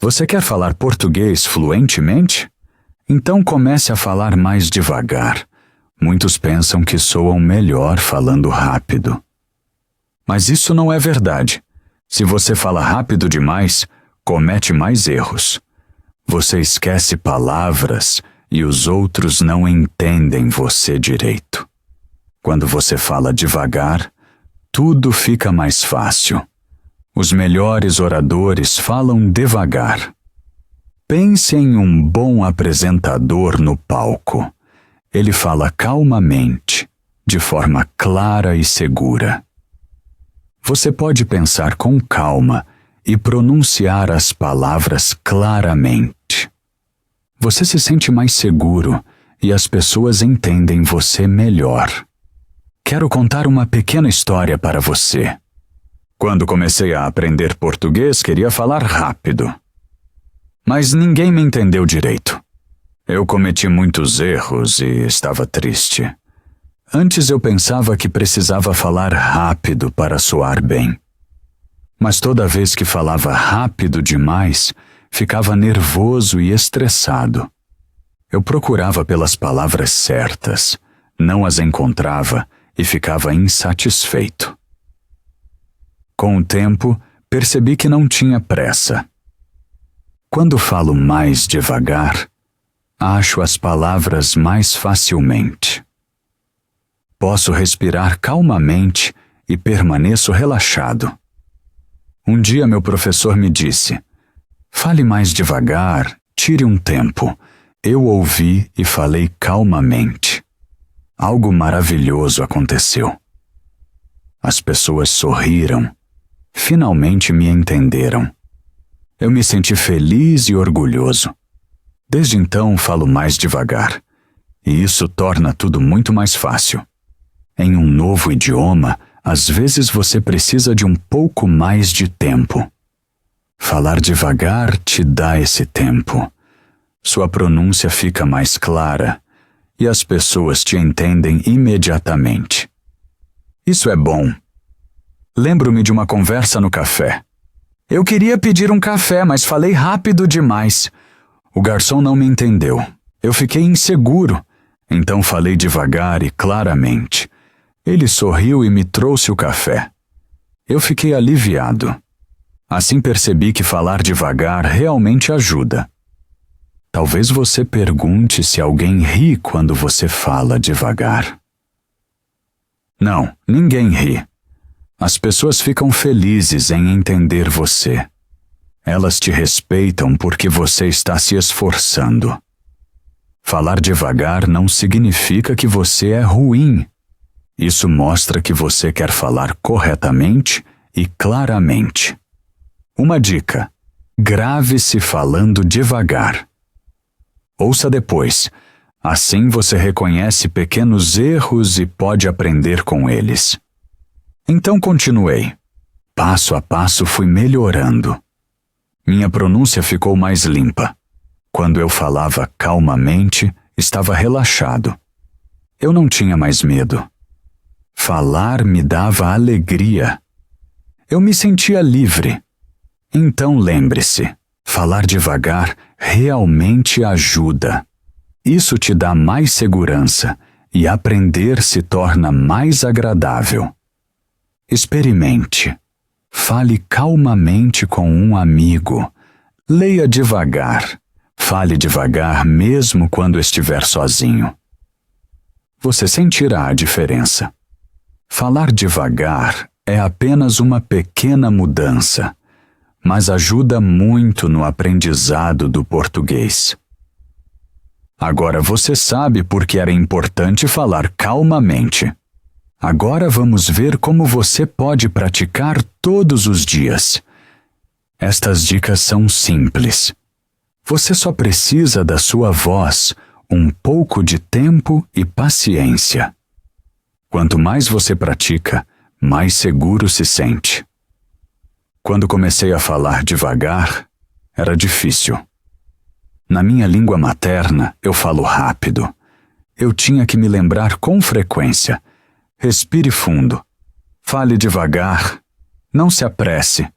Você quer falar português fluentemente? Então comece a falar mais devagar. Muitos pensam que soam melhor falando rápido. Mas isso não é verdade. Se você fala rápido demais, comete mais erros. Você esquece palavras e os outros não entendem você direito. Quando você fala devagar, tudo fica mais fácil. Os melhores oradores falam devagar. Pense em um bom apresentador no palco. Ele fala calmamente, de forma clara e segura. Você pode pensar com calma e pronunciar as palavras claramente. Você se sente mais seguro e as pessoas entendem você melhor. Quero contar uma pequena história para você. Quando comecei a aprender português, queria falar rápido. Mas ninguém me entendeu direito. Eu cometi muitos erros e estava triste. Antes eu pensava que precisava falar rápido para soar bem. Mas toda vez que falava rápido demais, ficava nervoso e estressado. Eu procurava pelas palavras certas, não as encontrava e ficava insatisfeito. Com o tempo, percebi que não tinha pressa. Quando falo mais devagar, acho as palavras mais facilmente. Posso respirar calmamente e permaneço relaxado. Um dia meu professor me disse: "Fale mais devagar, tire um tempo." Eu ouvi e falei calmamente. Algo maravilhoso aconteceu. As pessoas sorriram. Finalmente me entenderam. Eu me senti feliz e orgulhoso. Desde então falo mais devagar, e isso torna tudo muito mais fácil. Em um novo idioma, às vezes você precisa de um pouco mais de tempo. Falar devagar te dá esse tempo. Sua pronúncia fica mais clara e as pessoas te entendem imediatamente. Isso é bom. Lembro-me de uma conversa no café. Eu queria pedir um café, mas falei rápido demais. O garçom não me entendeu. Eu fiquei inseguro, então falei devagar e claramente. Ele sorriu e me trouxe o café. Eu fiquei aliviado. Assim percebi que falar devagar realmente ajuda. Talvez você pergunte se alguém ri quando você fala devagar. Não, ninguém ri. As pessoas ficam felizes em entender você. Elas te respeitam porque você está se esforçando. Falar devagar não significa que você é ruim. Isso mostra que você quer falar corretamente e claramente. Uma dica: grave-se falando devagar. Ouça depois. Assim você reconhece pequenos erros e pode aprender com eles. Então continuei. Passo a passo fui melhorando. Minha pronúncia ficou mais limpa. Quando eu falava calmamente, estava relaxado. Eu não tinha mais medo. Falar me dava alegria. Eu me sentia livre. Então lembre-se, falar devagar realmente ajuda. Isso te dá mais segurança e aprender se torna mais agradável. Experimente. Fale calmamente com um amigo. Leia devagar. Fale devagar mesmo quando estiver sozinho. Você sentirá a diferença. Falar devagar é apenas uma pequena mudança, mas ajuda muito no aprendizado do português. Agora você sabe por que era importante falar calmamente. Agora vamos ver como você pode praticar todos os dias. Estas dicas são simples. Você só precisa da sua voz, um pouco de tempo e paciência. Quanto mais você pratica, mais seguro se sente. Quando comecei a falar devagar, era difícil. Na minha língua materna, eu falo rápido. Eu tinha que me lembrar com frequência. Respire fundo. Fale devagar. Não se apresse.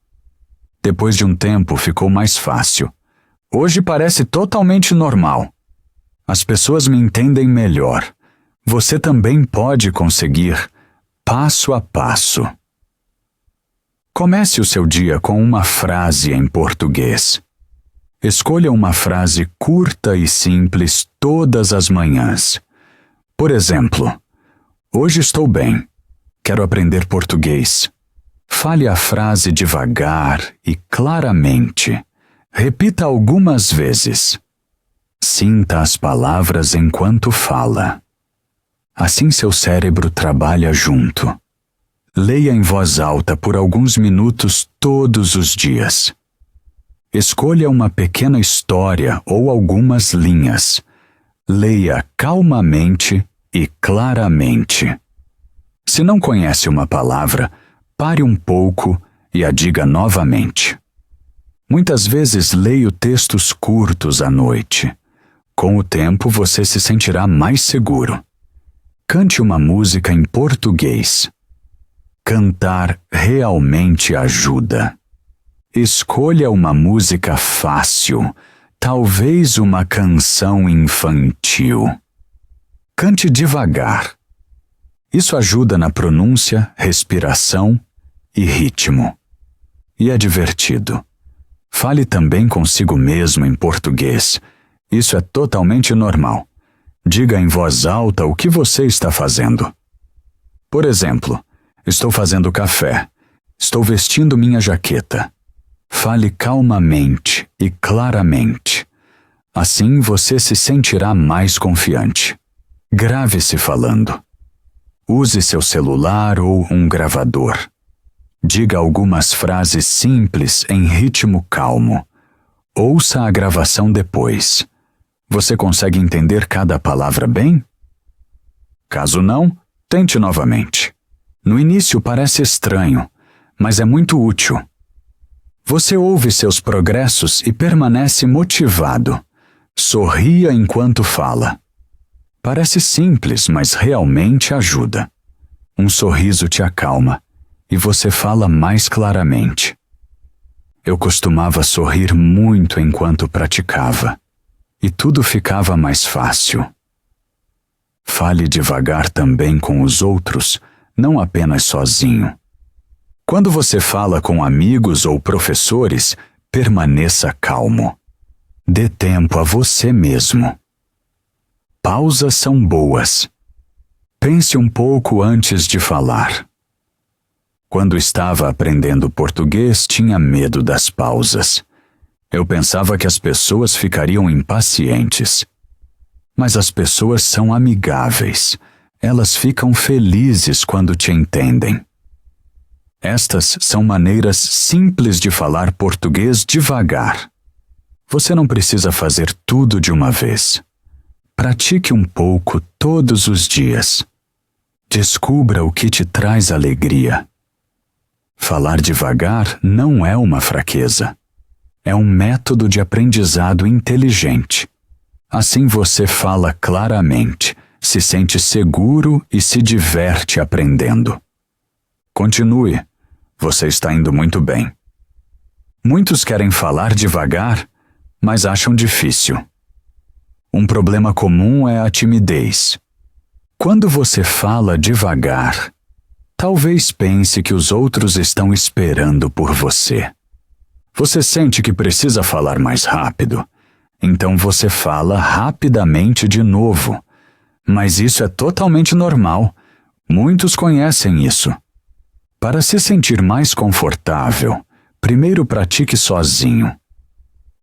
Depois de um tempo ficou mais fácil. Hoje parece totalmente normal. As pessoas me entendem melhor. Você também pode conseguir, passo a passo. Comece o seu dia com uma frase em português. Escolha uma frase curta e simples todas as manhãs. Por exemplo, hoje estou bem. Quero aprender português. Fale a frase devagar e claramente. Repita algumas vezes. Sinta as palavras enquanto fala. Assim seu cérebro trabalha junto. Leia em voz alta por alguns minutos todos os dias. Escolha uma pequena história ou algumas linhas. Leia calmamente e claramente. Se não conhece uma palavra, pare um pouco e a diga novamente. Muitas vezes leio textos curtos à noite. Com o tempo você se sentirá mais seguro. Cante uma música em português. Cantar realmente ajuda. Escolha uma música fácil, talvez uma canção infantil. Cante devagar. Isso ajuda na pronúncia, respiração e ritmo. E é divertido. Fale também consigo mesmo em português. Isso é totalmente normal. Diga em voz alta o que você está fazendo. Por exemplo, estou fazendo café. Estou vestindo minha jaqueta. Fale calmamente e claramente. Assim você se sentirá mais confiante. Grave-se falando. Use seu celular ou um gravador. Diga algumas frases simples em ritmo calmo. Ouça a gravação depois. Você consegue entender cada palavra bem? Caso não, tente novamente. No início parece estranho, mas é muito útil. Você ouve seus progressos e permanece motivado. Sorria enquanto fala. Parece simples, mas realmente ajuda. Um sorriso te acalma e você fala mais claramente. Eu costumava sorrir muito enquanto praticava, e tudo ficava mais fácil. Fale devagar também com os outros, não apenas sozinho. Quando você fala com amigos ou professores, permaneça calmo. Dê tempo a você mesmo. Pausas são boas. Pense um pouco antes de falar. Quando estava aprendendo português, tinha medo das pausas. Eu pensava que as pessoas ficariam impacientes. Mas as pessoas são amigáveis. Elas ficam felizes quando te entendem. Estas são maneiras simples de falar português devagar. Você não precisa fazer tudo de uma vez. Pratique um pouco todos os dias. Descubra o que te traz alegria. Falar devagar não é uma fraqueza. É um método de aprendizado inteligente. Assim você fala claramente, se sente seguro e se diverte aprendendo. Continue. Você está indo muito bem. Muitos querem falar devagar, mas acham difícil. Um problema comum é a timidez. Quando você fala devagar, talvez pense que os outros estão esperando por você. Você sente que precisa falar mais rápido, então você fala rapidamente de novo. Mas isso é totalmente normal. Muitos conhecem isso. Para se sentir mais confortável, primeiro pratique sozinho.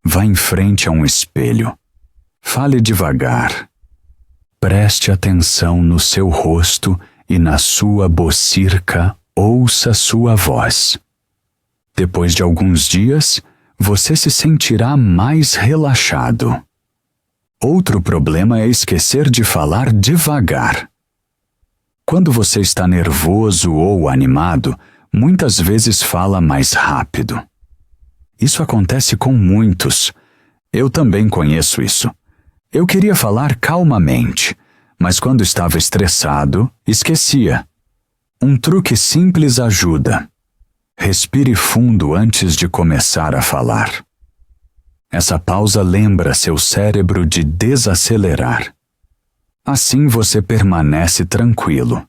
Vá em frente a um espelho. Fale devagar. Preste atenção no seu rosto e na sua bocirca, ouça sua voz. Depois de alguns dias, você se sentirá mais relaxado. Outro problema é esquecer de falar devagar. Quando você está nervoso ou animado, muitas vezes fala mais rápido. Isso acontece com muitos. Eu também conheço isso. Eu queria falar calmamente, mas quando estava estressado, esquecia. Um truque simples ajuda. Respire fundo antes de começar a falar. Essa pausa lembra seu cérebro de desacelerar. Assim você permanece tranquilo.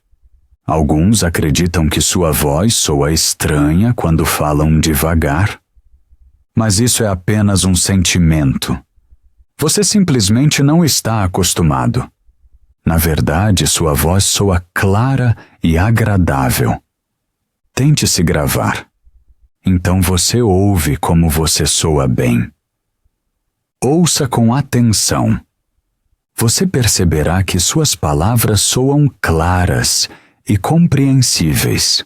Alguns acreditam que sua voz soa estranha quando falam devagar. Mas isso é apenas um sentimento. Você simplesmente não está acostumado. Na verdade, sua voz soa clara e agradável. Tente se gravar. Então você ouve como você soa bem. Ouça com atenção. Você perceberá que suas palavras soam claras e compreensíveis.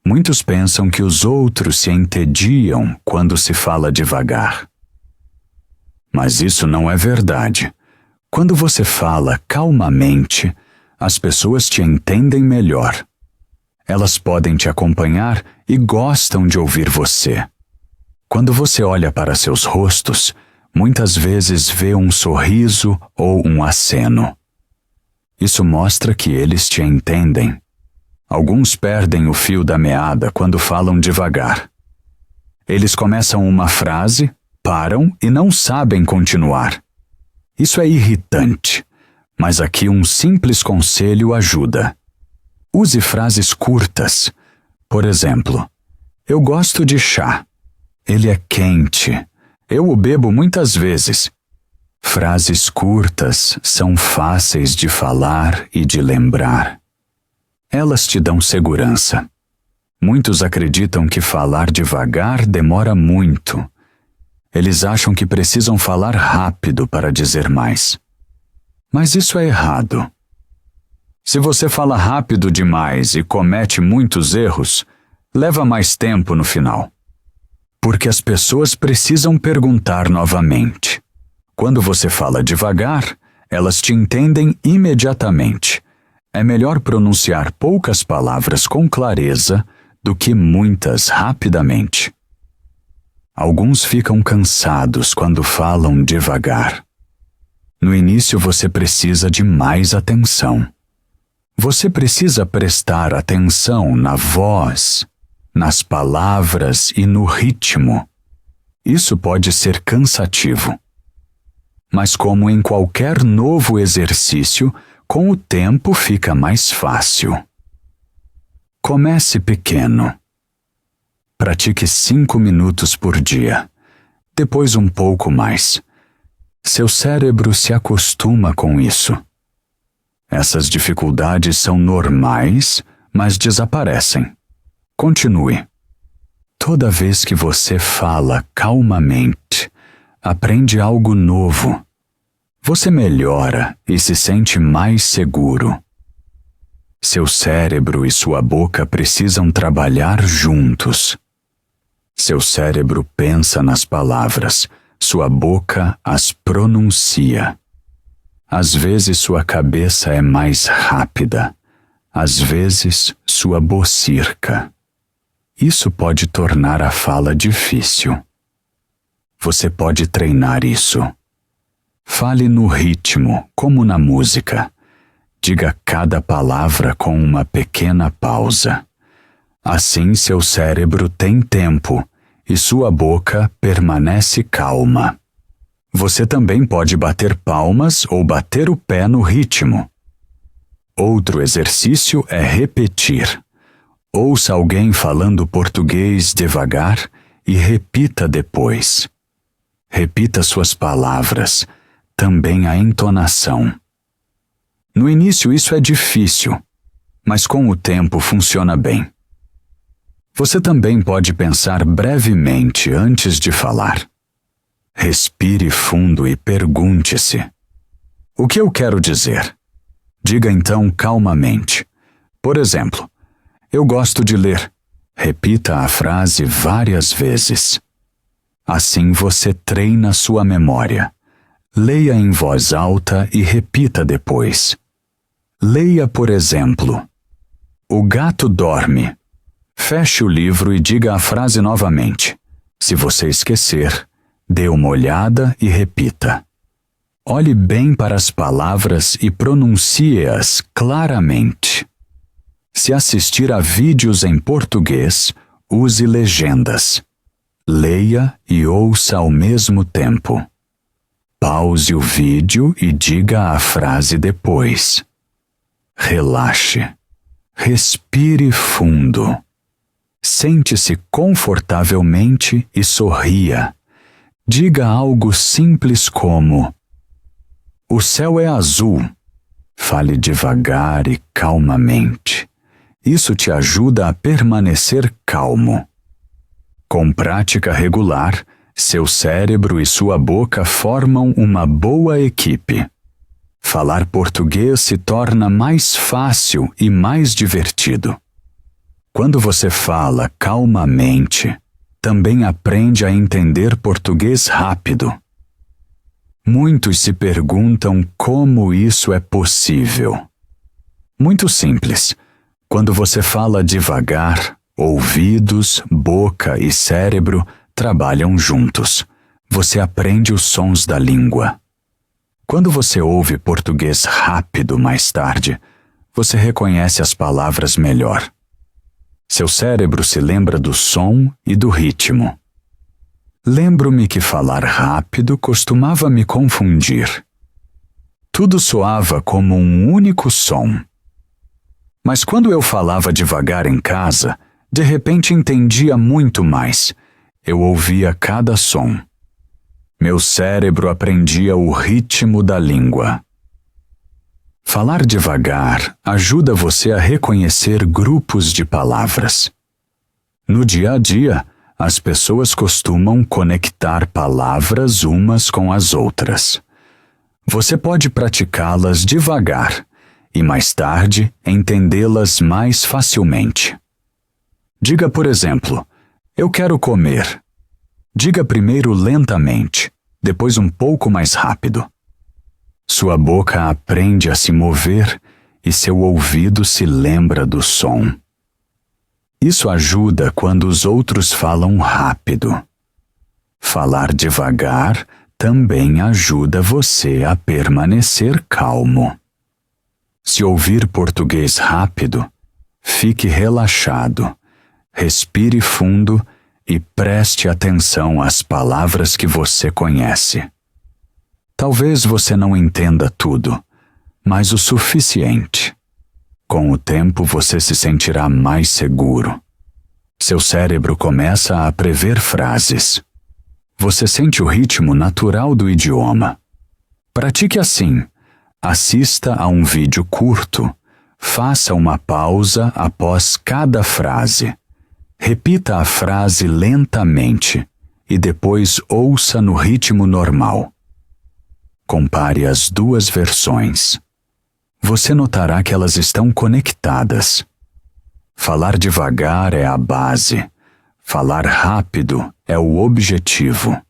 Muitos pensam que os outros se entediam quando se fala devagar. Mas isso não é verdade. Quando você fala calmamente, as pessoas te entendem melhor. Elas podem te acompanhar e gostam de ouvir você. Quando você olha para seus rostos, muitas vezes vê um sorriso ou um aceno. Isso mostra que eles te entendem. Alguns perdem o fio da meada quando falam devagar. Eles começam uma frase, param e não sabem continuar. Isso é irritante, mas aqui um simples conselho ajuda. Use frases curtas. Por exemplo, eu gosto de chá. Ele é quente. Eu o bebo muitas vezes. Frases curtas são fáceis de falar e de lembrar. Elas te dão segurança. Muitos acreditam que falar devagar demora muito. Eles acham que precisam falar rápido para dizer mais. Mas isso é errado. Se você fala rápido demais e comete muitos erros, leva mais tempo no final. Porque as pessoas precisam perguntar novamente. Quando você fala devagar, elas te entendem imediatamente. É melhor pronunciar poucas palavras com clareza do que muitas rapidamente. Alguns ficam cansados quando falam devagar. No início você precisa de mais atenção. Você precisa prestar atenção na voz, nas palavras e no ritmo. Isso pode ser cansativo. Mas como em qualquer novo exercício, com o tempo fica mais fácil. Comece pequeno. Pratique 5 minutos por dia, depois um pouco mais. Seu cérebro se acostuma com isso. Essas dificuldades são normais, mas desaparecem. Continue. Toda vez que você fala calmamente, aprende algo novo. Você melhora e se sente mais seguro. Seu cérebro e sua boca precisam trabalhar juntos. Seu cérebro pensa nas palavras, sua boca as pronuncia. Às vezes sua cabeça é mais rápida, às vezes sua bocirca. Isso pode tornar a fala difícil. Você pode treinar isso. Fale no ritmo, como na música. Diga cada palavra com uma pequena pausa. Assim seu cérebro tem tempo e sua boca permanece calma. Você também pode bater palmas ou bater o pé no ritmo. Outro exercício é repetir. Ouça alguém falando português devagar e repita depois. Repita suas palavras, também a entonação. No início isso é difícil, mas com o tempo funciona bem. Você também pode pensar brevemente antes de falar. Respire fundo e pergunte-se: o que eu quero dizer? Diga então calmamente. Por exemplo, eu gosto de ler. Repita a frase várias vezes. Assim você treina sua memória. Leia em voz alta e repita depois. Leia, por exemplo: o gato dorme. Feche o livro e diga a frase novamente. Se você esquecer, dê uma olhada e repita. Olhe bem para as palavras e pronuncie-as claramente. Se assistir a vídeos em português, use legendas. Leia e ouça ao mesmo tempo. Pause o vídeo e diga a frase depois. Relaxe. Respire fundo. Sente-se confortavelmente e sorria. Diga algo simples como: o céu é azul. Fale devagar e calmamente. Isso te ajuda a permanecer calmo. Com prática regular, seu cérebro e sua boca formam uma boa equipe. Falar português se torna mais fácil e mais divertido. Quando você fala calmamente, também aprende a entender português rápido. Muitos se perguntam como isso é possível. Muito simples. Quando você fala devagar, ouvidos, boca e cérebro trabalham juntos. Você aprende os sons da língua. Quando você ouve português rápido mais tarde, você reconhece as palavras melhor. Seu cérebro se lembra do som e do ritmo. Lembro-me que falar rápido costumava me confundir. Tudo soava como um único som. Mas quando eu falava devagar em casa, de repente entendia muito mais. Eu ouvia cada som. Meu cérebro aprendia o ritmo da língua. Falar devagar ajuda você a reconhecer grupos de palavras. No dia a dia, as pessoas costumam conectar palavras umas com as outras. Você pode praticá-las devagar e mais tarde entendê-las mais facilmente. Diga, por exemplo, eu quero comer. Diga primeiro lentamente, depois um pouco mais rápido. Sua boca aprende a se mover e seu ouvido se lembra do som. Isso ajuda quando os outros falam rápido. Falar devagar também ajuda você a permanecer calmo. Se ouvir português rápido, fique relaxado, respire fundo e preste atenção às palavras que você conhece. Talvez você não entenda tudo, mas o suficiente. Com o tempo você se sentirá mais seguro. Seu cérebro começa a prever frases. Você sente o ritmo natural do idioma. Pratique assim. Assista a um vídeo curto. Faça uma pausa após cada frase. Repita a frase lentamente e depois ouça no ritmo normal. Compare as duas versões. Você notará que elas estão conectadas. Falar devagar é a base. Falar rápido é o objetivo.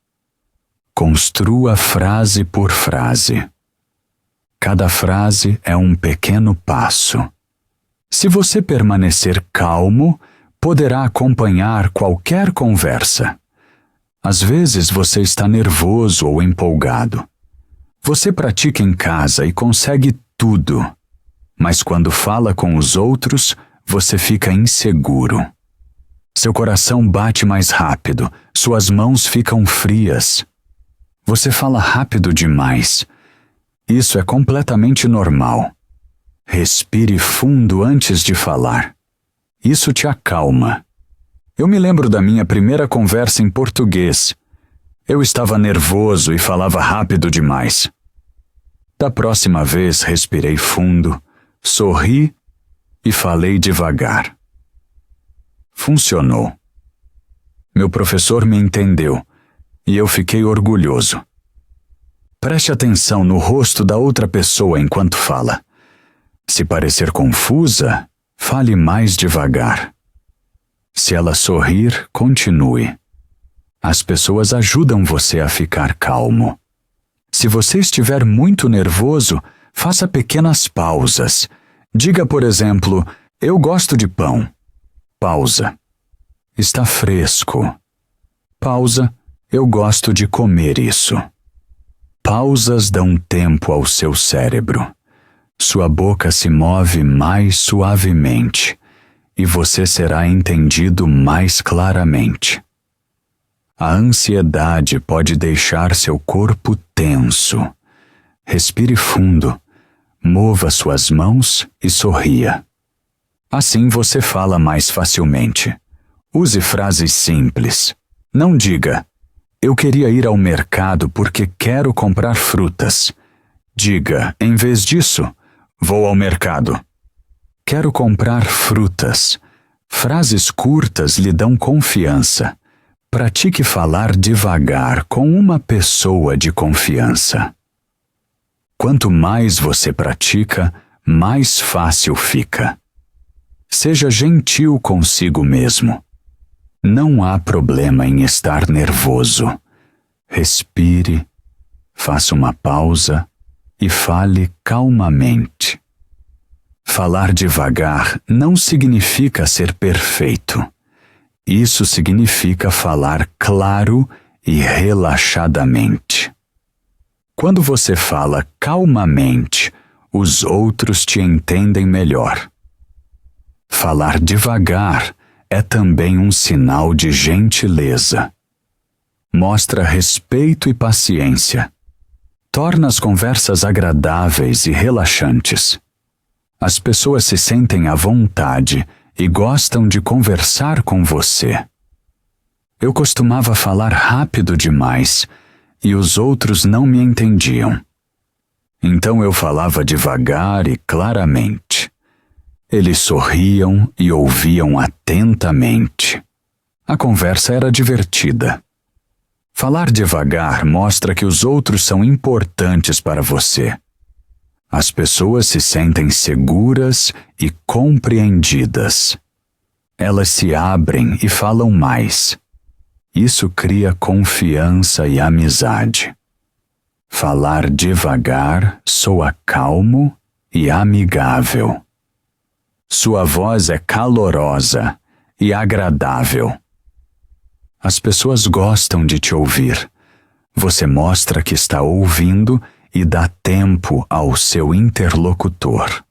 Construa frase por frase. Cada frase é um pequeno passo. Se você permanecer calmo, poderá acompanhar qualquer conversa. Às vezes você está nervoso ou empolgado. Você pratica em casa e consegue tudo, mas quando fala com os outros, você fica inseguro. Seu coração bate mais rápido, suas mãos ficam frias. Você fala rápido demais. Isso é completamente normal. Respire fundo antes de falar. Isso te acalma. Eu me lembro da minha primeira conversa em português. Eu estava nervoso e falava rápido demais. Da próxima vez respirei fundo, sorri e falei devagar. Funcionou. Meu professor me entendeu e eu fiquei orgulhoso. Preste atenção no rosto da outra pessoa enquanto fala. Se parecer confusa, fale mais devagar. Se ela sorrir, continue. As pessoas ajudam você a ficar calmo. Se você estiver muito nervoso, faça pequenas pausas. Diga, por exemplo, eu gosto de pão. Pausa. Está fresco. Pausa. Eu gosto de comer isso. Pausas dão tempo ao seu cérebro. Sua boca se move mais suavemente e você será entendido mais claramente. A ansiedade pode deixar seu corpo tenso. Respire fundo, mova suas mãos e sorria. Assim você fala mais facilmente. Use frases simples. Não diga, eu queria ir ao mercado porque quero comprar frutas. Diga, em vez disso, vou ao mercado. Quero comprar frutas. Frases curtas lhe dão confiança. Pratique falar devagar com uma pessoa de confiança. Quanto mais você pratica, mais fácil fica. Seja gentil consigo mesmo. Não há problema em estar nervoso. Respire, faça uma pausa e fale calmamente. Falar devagar não significa ser perfeito. Isso significa falar claro e relaxadamente. Quando você fala calmamente, os outros te entendem melhor. Falar devagar é também um sinal de gentileza. Mostra respeito e paciência. Torna as conversas agradáveis e relaxantes. As pessoas se sentem à vontade e gostam de conversar com você. Eu costumava falar rápido demais e os outros não me entendiam. Então eu falava devagar e claramente. Eles sorriam e ouviam atentamente. A conversa era divertida. Falar devagar mostra que os outros são importantes para você. As pessoas se sentem seguras e compreendidas. Elas se abrem e falam mais. Isso cria confiança e amizade. Falar devagar soa calmo e amigável. Sua voz é calorosa e agradável. As pessoas gostam de te ouvir. Você mostra que está ouvindo e dá tempo ao seu interlocutor.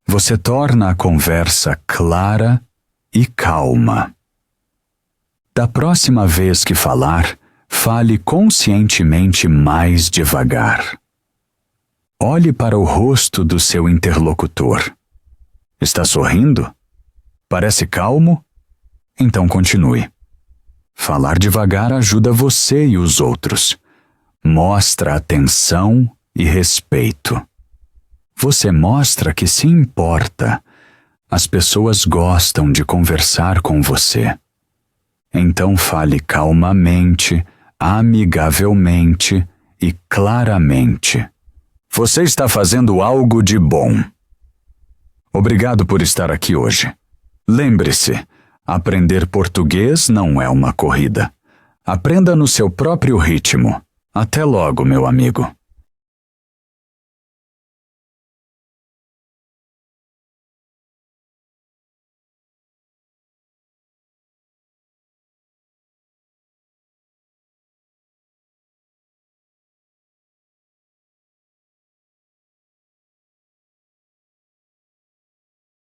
Você torna a conversa clara e calma. Da próxima vez que falar, fale conscientemente mais devagar. Olhe para o rosto do seu interlocutor. Está sorrindo? Parece calmo? Então continue. Falar devagar ajuda você e os outros. Mostra atenção e respeito. Você mostra que se importa. As pessoas gostam de conversar com você. Então fale calmamente, amigavelmente e claramente. Você está fazendo algo de bom. Obrigado por estar aqui hoje. Lembre-se, aprender português não é uma corrida. Aprenda no seu próprio ritmo. Até logo, meu amigo.